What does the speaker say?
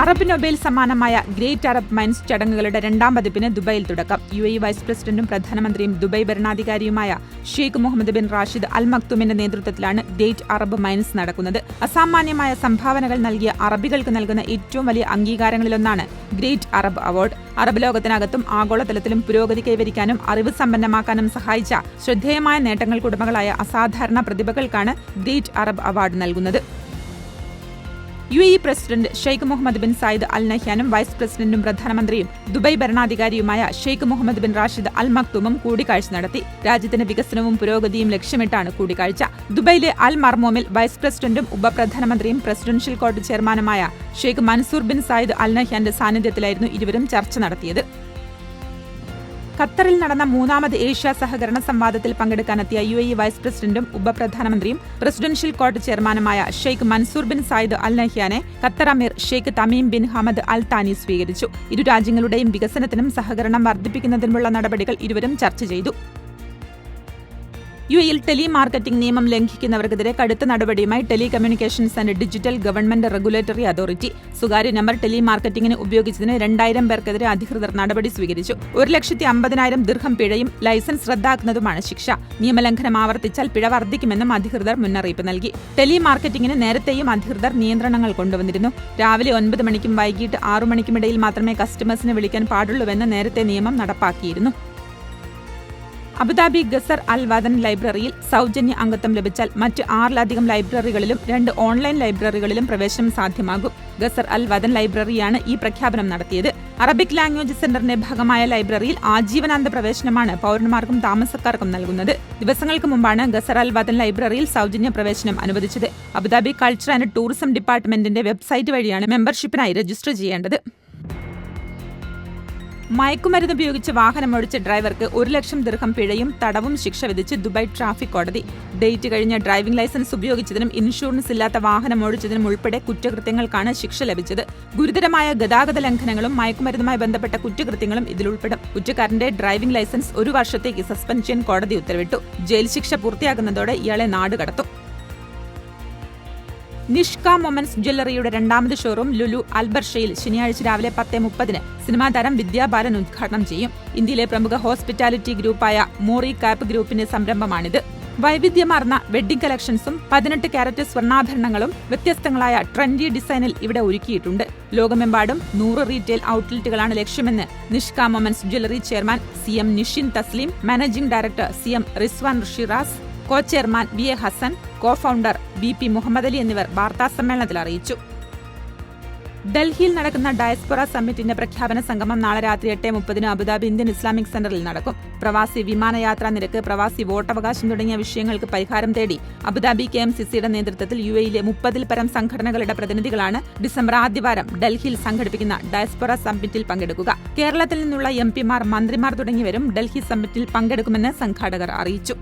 Arab Nobel സമ്മാനമായ great Arab minds ചടങ്ങുകളുടെ രണ്ടാം പതിപ്പിന് ദുബൈയിൽ തുടക്കം. UAE വൈസ് പ്രസിഡന്റും പ്രധാനമന്ത്രിയും ദുബൈ ഭരണാധികാരിയുമായ Sheikh Mohammed bin Rashid Al മക്തുമിന്റെ നേതൃത്വത്തിലാണ് ഗ്രേറ്റ് അറബ് മൈൻസ് നടക്കുന്നത്. അസാമാന്യമായ സംഭാവനകൾ നൽകിയ അറബികൾക്ക് നൽകുന്ന ഏറ്റവും വലിയ അംഗീകാരങ്ങളിലൊന്നാണ് ഗ്രേറ്റ് അറബ് അവാർഡ്. അറബ് ലോകത്തിനകത്തും ആഗോളതലത്തിലും പുരോഗതി കൈവരിക്കാനും അറിവ് സമ്പന്നമാക്കാനും സഹായിച്ച ശ്രദ്ധേയമായ നേട്ടങ്ങൾക്കുടമകളായ അസാധാരണ പ്രതിഭകൾക്കാണ് ഗ്രേറ്റ് അറബ് അവാർഡ് നൽകുന്നത്. UAE president Sheikh Mohammed bin Zayed Al നഹ്യാനും വൈസ് പ്രസിഡന്റും പ്രധാനമന്ത്രിയും ദുബൈ ഭരണാധികാരിയുമായ Sheikh Mohammed bin Rashid Al മക്തുമും കൂടിക്കാഴ്ച നടത്തി. രാജ്യത്തിന്റെ വികസനവും പുരോഗതിയും ലക്ഷ്യമിട്ടാണ് കൂടിക്കാഴ്ച. ദുബൈയിലെ അൽ മർമോമിൽ വൈസ് പ്രസിഡന്റും ഉപപ്രധാനമന്ത്രിയും പ്രസിഡൻഷ്യൽ കോർട്ട് ചെയർമാനുമായ Sheikh Mansour bin Zayed Al നഹ്യാന്റെ സാന്നിധ്യത്തിലായിരുന്നു ഇരുവരും ചർച്ച നടത്തിയത്. ഖത്തറിൽ നടന്ന മൂന്നാമത് ഏഷ്യ സഹകരണ സംവാദത്തിൽ പങ്കെടുക്കാനെത്തിയ UAE വൈസ് പ്രസിഡന്റും ഉപപ്രധാനമന്ത്രിയും പ്രസിഡൻഷ്യൽ കോർട്ട് ചെയർമാനുമായ Sheikh Mansour bin Zayed Al നഹ്യാനെ ഖത്തർ അമീർ Sheikh Tamim bin Hamad Al Thani സ്വീകരിച്ചു. ഇരു രാജ്യങ്ങളുടെയും വികസനത്തിനും സഹകരണം വർദ്ധിപ്പിക്കുന്നതിനുമുള്ള നടപടികൾ ഇരുവരും ചർച്ച ചെയ്തു. UAEയിൽ ടെലി മാർക്കറ്റിംഗ് നിയമം ലംഘിക്കുന്നവർക്കെതിരെ കടുത്ത നടപടിയുമായി telecommunications and digital government regulatory authority. സ്വകാര്യ നമ്പർ ടെലി മാർക്കറ്റിംഗിന് ഉപയോഗിച്ചതിന് 2000 പേർക്കെതിരെ അധികൃതർ നടപടി സ്വീകരിച്ചു. 1,50,000 ദിർഹം പിഴയും ലൈസൻസ് റദ്ദാക്കുന്നതുമാണ് ശിക്ഷ. നിയമലംഘനം ആവർത്തിച്ചാൽ പിഴ വർദ്ധിക്കുമെന്നും അധികൃതർ മുന്നറിയിപ്പ് നൽകി. ടെലി മാർക്കറ്റിംഗിന് നേരത്തെയും അധികൃതർ നിയന്ത്രണങ്ങൾ കൊണ്ടുവന്നിരുന്നു. രാവിലെ 9 മണിക്കും വൈകിട്ട് 6 മണിക്കുമിടയിൽ മാത്രമേ കസ്റ്റമേഴ്സിനെ വിളിക്കാൻ പാടുള്ളൂവെന്ന് നേരത്തെ നിയമം നടപ്പാക്കിയിരുന്നു. അബുദാബി ഗസർ അൽ വദൻ ലൈബ്രറിയിൽ സൗജന്യ അംഗത്വം ലഭിച്ചാൽ മറ്റ് 6ലധികം ലൈബ്രറികളിലും 2 ഓൺലൈൻ ലൈബ്രറികളിലും പ്രവേശനം സാധ്യമാകും. ഗസർ അൽ വദൻ ലൈബ്രറിയാണ് ഈ പ്രഖ്യാപനം നടത്തിയത്. അറബിക് ലാംഗ്വേജ് സെന്ററിന്റെ ഭാഗമായ ലൈബ്രറിയിൽ ആജീവനാന്ത പ്രവേശനമാണ് പൗരന്മാർക്കും താമസക്കാർക്കും നൽകുന്നത്. ദിവസങ്ങൾക്ക് മുമ്പാണ് ഗസർ അൽ വദൻ ലൈബ്രറിയിൽ സൗജന്യ പ്രവേശനം അനുവദിച്ചത്. അബുദാബി കൾച്ചർ ആൻഡ് ടൂറിസം ഡിപ്പാർട്ട്മെന്റിന്റെ വെബ്സൈറ്റ് വഴിയാണ് മെമ്പർഷിപ്പിനായി രജിസ്റ്റർ ചെയ്യേണ്ടത്. മയക്കുമരുന്ന് ഉപയോഗിച്ച് വാഹനമോടിച്ച ഡ്രൈവർക്ക് 1,00,000 ദിർഹം പിഴയും തടവും ശിക്ഷ വിധിച്ച് ദുബായ് ട്രാഫിക് കോടതി. ഡേറ്റ് കഴിഞ്ഞ ഡ്രൈവിംഗ് ലൈസൻസ് ഉപയോഗിച്ചതിനും ഇൻഷുറൻസ് ഇല്ലാത്ത വാഹനം ഓടിച്ചതിനും ഉൾപ്പെടെ കുറ്റകൃത്യങ്ങൾക്കാണ് ശിക്ഷ ലഭിച്ചത്. ഗുരുതരമായ ഗതാഗത ലംഘനങ്ങളും മയക്കുമരുന്നുമായി ബന്ധപ്പെട്ട കുറ്റകൃത്യങ്ങളും ഇതിലുൾപ്പെടും. കുറ്റക്കാരന്റെ ഡ്രൈവിംഗ് ലൈസൻസ് 1 വർഷത്തേക്ക് സസ്പെൻഡ് ചെയ്യാൻ കോടതി ഉത്തരവിട്ടു. ജയിൽ ശിക്ഷ പൂർത്തിയാകുന്നതോടെ ഇയാളെ നാടുകടത്തും. നിഷ്ക മൊമെന്റ്സ് ജ്വല്ലറിയുടെ രണ്ടാമത് ഷോറൂം ലുലു അൽബർഷയിൽ ശനിയാഴ്ച രാവിലെ 10:30 സിനിമാ താരം വിദ്യാ ബാലൻ ഉദ്ഘാടനം ചെയ്യും. ഇന്ത്യയിലെ പ്രമുഖ ഹോസ്പിറ്റാലിറ്റി ഗ്രൂപ്പായ മോറി കാപ്പ് ഗ്രൂപ്പിന്റെ സംരംഭമാണിത്. വൈവിധ്യമാർന്ന വെഡ്ഡിംഗ് കളക്ഷൻസും 18 കാരറ്റ് സ്വർണ്ണാഭരണങ്ങളും വ്യത്യസ്തങ്ങളായ ട്രെൻഡി ഡിസൈനിൽ ഇവിടെ ഒരുക്കിയിട്ടുണ്ട്. ലോകമെമ്പാടും 100 റീറ്റെയിൽ ഔട്ട്ലെറ്റുകളാണ് ലക്ഷ്യമെന്ന് Nishka moments jewellery chairman CM Nishin Tasleem, managing director CM Rizwan Shiraz, co chairman VA Hasan, co founder BP Muhammad Ali എന്നിവർ വാർത്താസമ്മേളനത്തിൽ അറിയിച്ചു. ഡൽഹിയിൽ നടക്കുന്ന ഡയസ്പൊറ സമ്മിറ്റിന്റെ പ്രഖ്യാപന സംഗമം നാളെ രാത്രി 8:30 അബുദാബി ഇന്ത്യൻ ഇസ്ലാമിക് സെന്ററിൽ നടക്കും. പ്രവാസി വിമാനയാത്രാ നിരക്ക്, പ്രവാസി വോട്ടവകാശം തുടങ്ങിയ വിഷയങ്ങൾക്ക് പരിഹാരം തേടി അബുദാബി KMCCയുടെ നേതൃത്വത്തിൽ UAEയിലെ 30-ൽ പരം സംഘടനകളുടെ പ്രതിനിധികളാണ് ഡിസംബർ ആദ്യവാരം ഡൽഹിയിൽ സംഘടിപ്പിക്കുന്ന ഡയസ്പൊറ സമ്മിറ്റിൽ പങ്കെടുക്കുക. കേരളത്തിൽ നിന്നുള്ള MP മാർ, മന്ത്രിമാർ തുടങ്ങിയവരും ഡൽഹി സമ്മിറ്റിൽ പങ്കെടുക്കുമെന്ന് സംഘാടകർ അറിയിച്ചു.